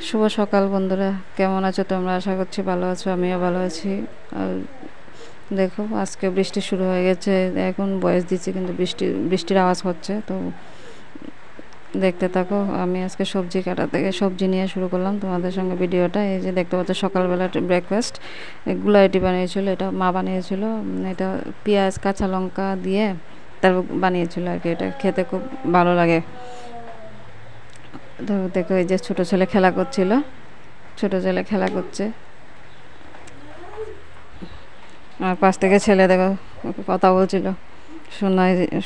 শুভ সকাল বন্ধুরা, কেমন আছো তোমরা? আশা করছি ভালো আছো, আমিও ভালো আছি। আর দেখো, আজকে বৃষ্টি শুরু হয়ে গেছে। এখন ভয়েস দিচ্ছি কিন্তু বৃষ্টির আওয়াজ হচ্ছে, তো দেখতে থাকো। আমি আজকে সবজি কাটা থেকে সবজি নিয়ে শুরু করলাম তোমাদের সঙ্গে ভিডিওটা। এই যে দেখতে পাচ্ছ, সকালবেলা ব্রেকফাস্ট গুলাইটি বানিয়েছিল, এটা মা বানিয়েছিল। এটা পেঁয়াজ কাঁচা লঙ্কা দিয়ে তারপর বানিয়েছিল আর কি। এটা খেতে খুব ভালো লাগে। তো দেখো, এই যে ছোটো ছেলে খেলা করছিল, ছোটো ছেলে খেলা করছে, আর পাশ থেকে ছেলে দেখো কথা বলছিল,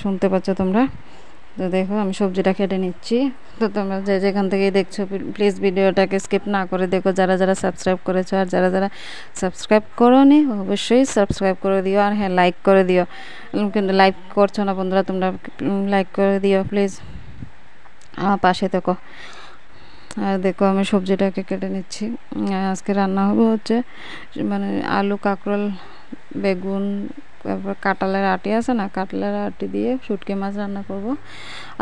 শুনতে পাচ্ছ তোমরা? তো দেখো, আমি সবজিটা কেটে নিচ্ছি। তো তোমরা যে যেখান থেকেই দেখছো, প্লিজ ভিডিওটাকে স্কিপ না করে দেখো। যারা যারা সাবস্ক্রাইব করেছো আর যারা যারা সাবস্ক্রাইব করোনি, অবশ্যই সাবস্ক্রাইব করে দিও। আর হ্যাঁ, লাইক করে দিও। কিন্তু লাইক করছো না বন্ধুরা, তোমরা লাইক করে দিও প্লিজ, আমার পাশে দেখো। আর দেখো, আমি সবজিটাকে কেটে নিচ্ছি। আজকে রান্না হবে হচ্ছে মানে আলু, কাঁকরোল, বেগুন, তারপর কাঁঠালের আটি আছে না, কাঁঠালের আটি দিয়ে শুটকি মাছ রান্না করব।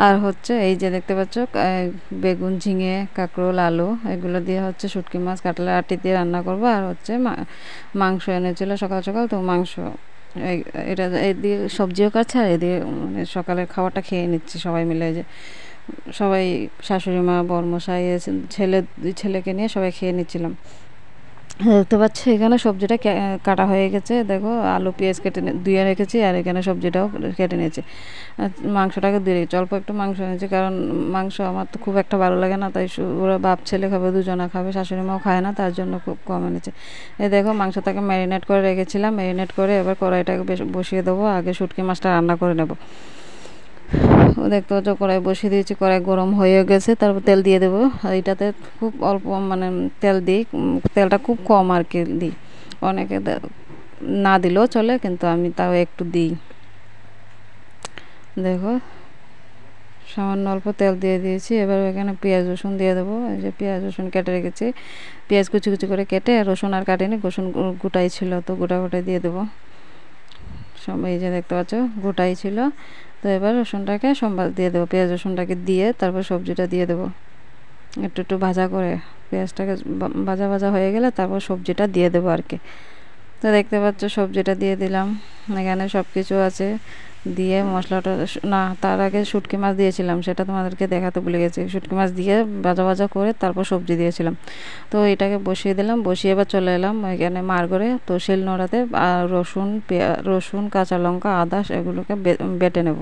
আর হচ্ছে এই যে দেখতে পাচ্ছ, বেগুন, ঝিঙে, কাঁকরোল, আলু এগুলো দিয়ে হচ্ছে শুটকি মাছ কাঁঠালের আটি দিয়ে রান্না করব। আর হচ্ছে মাংস এনেছিল সকাল সকাল, তো মাংস এটা এই দিয়ে সবজিও কাটছে, আর এদিকে মানে সকালের খাবারটা খেয়ে নিচ্ছি সবাই মিলে। যে সবাই, শাশুড়ি মা, বরমশাই, দুই ছেলেকে নিয়ে সবাই খেয়ে নিচ্ছিলাম। দেখতে পাচ্ছি এখানে সবজিটা কাটা হয়ে গেছে। দেখো, আলু পেঁয়াজ কেটে ধুয়ে রেখেছি, আর এখানে সবজিটাও কেটে নিয়েছি। আর মাংসটাকে দিয়ে রেখেছি, অল্প একটু মাংস এনেছি, কারণ মাংস আমার তো খুব একটা ভালো লাগে না। তাই ওরা বাপ ছেলে খাবে, দুজনা খাবে, শাশুড়ি মাও খায় না, তার জন্য খুব কম এনেছে। এই দেখো, মাংসটাকে ম্যারিনেট করে রেখেছিলাম। ম্যারিনেট করে এবার কড়াইটাকে বসিয়ে দেবো। আগে শুটকি মাছটা রান্না করে নেব। দেখতে পাচ্ছ, কড়াই বসিয়ে দিয়েছি, কড়াই গরম হয়ে গেছে। তারপর তেল দিয়ে দেবো। এইটাতে খুব অল্প মানে তেল দিই, তেলটা খুব কম আর কি দিই। অনেকে না দিলেও চলে, কিন্তু আমি তাও একটু দিই। দেখো, সামান্য অল্প তেল দিয়ে দিয়েছি। এবার এখানে পেঁয়াজ রসুন দিয়ে দেবো। এই যে পেঁয়াজ রসুন কেটে রেখেছি, পেঁয়াজ কুচি কুচি করে কেটে, রসুন আর কাটিনি, রসুন গোটাই ছিল, তো গোটা দিয়ে দেবো সব। এই যে দেখতে পাচ্ছ, গোটাই ছিল। তো এবার রসুনটাকে সম্বাদ দিয়ে দেবো, পেঁয়াজ রসুনটাকে দিয়ে তারপর সবজিটা দিয়ে দেবো একটু একটু ভাজা করে। পেঁয়াজটাকে ভাজা ভাজা হয়ে গেলে তারপর সবজিটা দিয়ে দেবো আর কি। তো দেখতে পাচ্ছ, সবজিটা দিয়ে দিলাম। এখানে সব কিছু আছে, দিয়ে মশলাটা না, তার আগে শুটকি মাছ দিয়েছিলাম, সেটা তোমাদেরকে দেখাতে ভুলে গেছি। শুটকি মাছ দিয়ে ভাজা ভাজা করে তারপর সবজি দিয়েছিলাম। তো এটাকে বসিয়ে দিলাম, বসিয়ে এবার চলে এলাম এখানে মার করে। তো শিলনোড়াতে রসুন, কাঁচা লঙ্কা, আদা এগুলোকে বেটে নেব।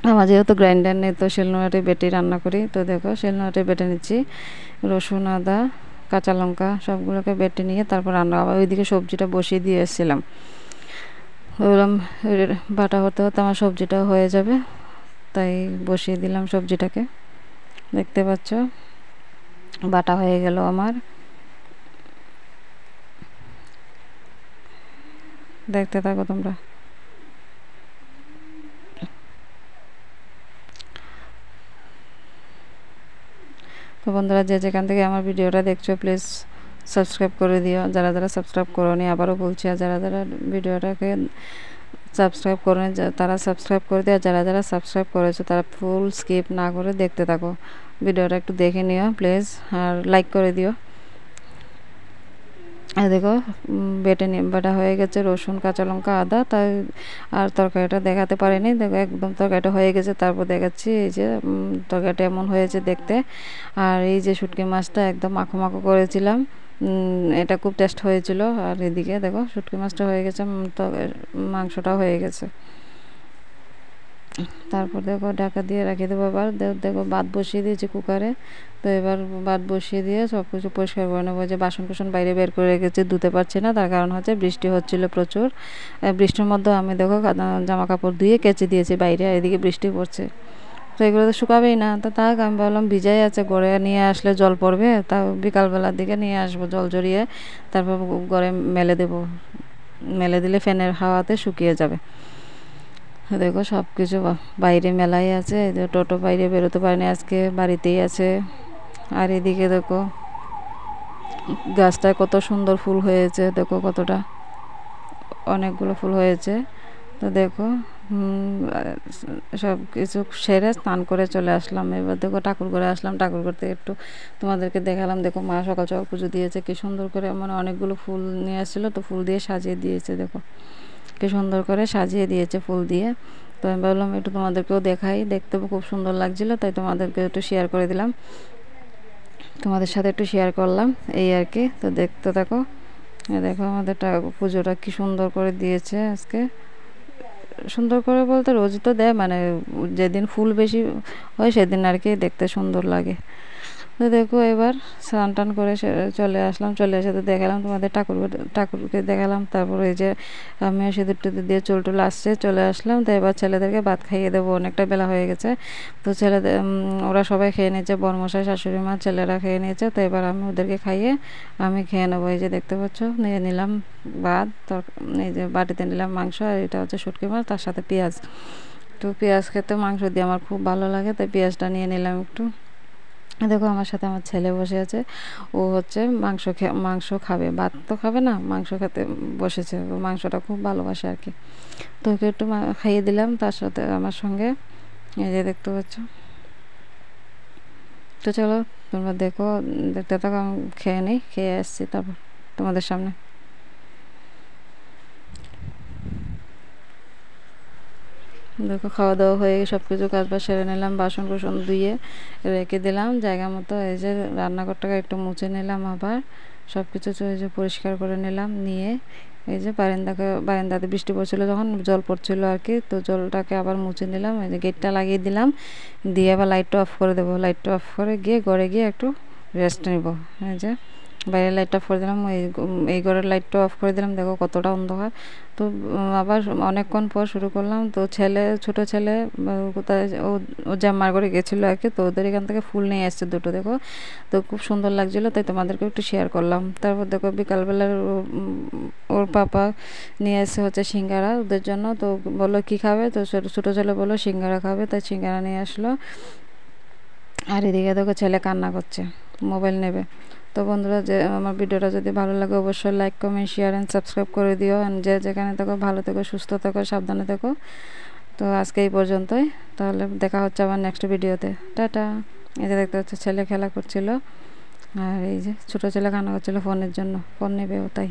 আমার যেহেতু গ্রাইন্ডার নেই, তো শিলনোড়াতে বেটে রান্না করি। তো দেখো, শিলনোড়াতে বেটে নিচ্ছি রসুন, আদা, কাঁচা লঙ্কা সবগুলোকে বেটে নিয়ে তারপর রান্না। আবার ওইদিকে সবজিটা বসিয়ে দিয়ে এসেছিলাম। ওরম বাটা হতে হতে আমার সবজিটাও হয়ে যাবে, তাই বসিয়ে দিলাম সবজিটাকে। দেখতে পাচ্ছ, বাটা হয়ে গেল আমার। দেখতে থাকো তোমরা। তো বন্ধুরা, যে যেখান থেকে আমার ভিডিওটা দেখছো, প্লিজ সাবস্ক্রাইব করে দিও। যারা যারা সাবস্ক্রাইব করোনি, আবারও বলছি, আর যারা যারা ভিডিওটাকে সাবস্ক্রাইব করেনি তারা সাবস্ক্রাইব করে দিও। আর যারা যারা সাবস্ক্রাইব করেছো তারা ফুল স্কিপ না করে দেখতে থাকো, ভিডিওটা একটু দেখে নিও প্লিজ, আর লাইক করে দিও। আর দেখো, বাটা হয়ে গেছে রসুন, কাঁচা লঙ্কা, আদা। তাই আর তরকারিটা দেখাতে পারিনি। দেখো, একদম তরকারিটা হয়ে গেছে, তারপর দেখাচ্ছি। এই যে তরকারিটা এমন হয়েছে দেখতে। আর এই যে শুটকি মাছটা একদম মাখো মাখো করেছিলাম, এটা খুব টেস্ট হয়েছিল। আর এদিকে দেখো, শুটকি মাছটা হয়ে গেছে, তো মাংসটাও হয়ে গেছে। তারপর দেখো, ঢাকা দিয়ে রাখিয়ে দেবো। আবার দেখো, ভাত বসিয়ে দিয়েছি কুকারে। তো এবার ভাত বসিয়ে দিয়ে সব কিছু পরিষ্কার করে নেবো। যে বাসন কুসন বাইরে বের করে রেখেছি, ধুতে পারছি না, তার কারণ হচ্ছে বৃষ্টি হচ্ছিল প্রচুর। বৃষ্টির মধ্যে আমি দেখো জামা কাপড় ধুয়ে কেচে দিয়েছি বাইরে, এদিকে বৃষ্টি পড়ছে। তো এগুলো তো শুকাবেই না, তো তাক আমি ভাবলাম ভিজাই আছে, ঘরে নিয়ে আসলে জল পড়বে, তা বিকালবেলার দিকে নিয়ে আসবো জল জড়িয়ে, তারপর ঘরে মেলে দেবো। মেলে দিলে ফ্যানের হাওয়াতে শুকিয়ে যাবে। দেখো, সব কিছু বাইরে মেলাই আছে। টোটো বাইরে বেরোতে পারেনি আজকে, বাড়িতেই আছে। আর এদিকে দেখো, গাছটায় কত সুন্দর ফুল হয়েছে, দেখো কতটা, অনেকগুলো ফুল হয়েছে। তো দেখো, সব কিছু সেরে স্নান করে চলে আসলাম। এবার দেখো ঠাকুর ঘরে আসলাম, ঠাকুর ঘর থেকে একটু তোমাদেরকে দেখালাম। দেখো মা সকাল সকাল পুজো দিয়েছে, কি সুন্দর করে, মানে অনেকগুলো ফুল নিয়ে আসছিলো তো ফুল দিয়ে সাজিয়ে দিয়েছে। দেখো কি সুন্দর করে সাজিয়ে দিয়েছে ফুল দিয়ে। তো আমি ভাবলাম একটু তোমাদেরকেও দেখাই, দেখতেও খুব সুন্দর লাগছিলো, তাই তোমাদেরকে একটু শেয়ার করে দিলাম, তোমাদের সাথে একটু শেয়ার করলাম এই আর কি। তো দেখতে থাকো। দেখো আমাদের পুজোটা কি সুন্দর করে দিয়েছে আজকে। সুন্দর করে বলতে রোজই তো দেয়, মানে যেদিন ফুল বেশি হয় সেদিন আর কি দেখতে সুন্দর লাগে। তো দেখো এবার স্নান টান করে চলে আসলাম, চলে এসে তো দেখালাম তোমাদের ঠাকুরকে দেখালাম। তারপর এই যে আমিও সিঁদুর টিঁদুর দিয়ে চুল টুল আসছে, চলে আসলাম। তো এবার ছেলেদেরকে ভাত খাইয়ে দেবো, অনেকটা বেলা হয়ে গেছে। তো ছেলেদের ওরা সবাই খেয়ে নিয়েছে, বরমশাই শাশুড়ি মা ছেলেরা খেয়ে নিয়েছে। তো এবার আমি ওদেরকে খাইয়ে আমি খেয়ে নেবো। এই যে দেখতে পাচ্ছ নিয়ে নিলাম ভাত, এই যে বাটিতে নিলাম মাংস, আর এটা হচ্ছে শুটকি মাছ, তার সাথে পেঁয়াজ। তো পেঁয়াজ খেতে মাংস দিয়ে আমার খুব ভালো লাগে, তাই পেঁয়াজটা নিয়ে নিলাম একটু। দেখো আমার সাথে আমার ছেলে বসে আছে, ও হচ্ছে মাংস খাবে, ভাত তো খাবে না, মাংস খেতে বসেছে। ও মাংসটা খুব ভালোবাসে আর কি। তো ওকে একটু খাইয়ে দিলাম, তার সাথে আমার সঙ্গে এই যে দেখতে পাচ্ছ। তো চলো তোমরা দেখো, দেখতে থাকো, আমি খেয়ে নিই, খেয়ে আসছি তারপর তোমাদের সামনে। দেখো খাওয়া দাওয়া হয়ে সব কিছু কাজবাজ সেরে নিলাম, বাসন কুসন ধুয়ে রেখে দিলাম জায়গা মতো। এই যে রান্নাঘরটাকে একটু মুছে নিলাম, আবার সব কিছু এই যে পরিষ্কার করে নিলাম, নিয়ে এই যে বারান্দাতে বৃষ্টি পড়ছিল যখন জল পড়ছিল আর কি, তো জলটাকে আবার মুছে নিলাম। এই যে গেটটা লাগিয়ে দিলাম, দিয়ে আবার লাইটটা অফ করে দেবো। লাইটটা অফ করে গিয়ে ঘরে গিয়ে একটু রেস্ট নেব। এই যে বাইরের লাইটটা অফ করে দিলাম, এই ঘরের লাইটটা অফ করে দিলাম। দেখো কতটা অন্ধকার। তো আবার অনেকক্ষণ পর শুরু করলাম। তো ছোটো ছেলে কোথায় ও জাম্মার করে গেছিলো আর কি, তো ওদের এখান থেকে ফুল নিয়ে এসছে দুটো, দেখো তো খুব সুন্দর লাগছিলো, তাই তোমাদেরকে একটু শেয়ার করলাম। তারপর দেখো বিকালবেলার ওর পাপা নিয়ে এসে হচ্ছে সিঙ্গারা ওদের জন্য। তো বললো কী খাবে, তো ছোটো ছেলে বললো সিঙ্গারা খাবে, তাই সিঙ্গারা নিয়ে আসলো। আর এদিকে দেখো ছেলে কান্না করছে, মোবাইল নেবে। তো বন্ধুরা, যে আমার ভিডিওটা যদি ভালো লাগে অবশ্যই like comment share and subscribe করে দিও। অ্যান্ড যে যেখানে থাকো ভালো থেকো, সুস্থ থেকো, সাবধানে থেকো। তো আজকে এই পর্যন্তই, তাহলে দেখা হচ্ছে আবার নেক্সট ভিডিওতে। টাটা। এই যে দেখতে হচ্ছে ছেলে খেলা করছিল, আর এই যে ছোটো ছেলে কান্না করছিলো ফোনের জন্য, ফোন নেবে ও তাই।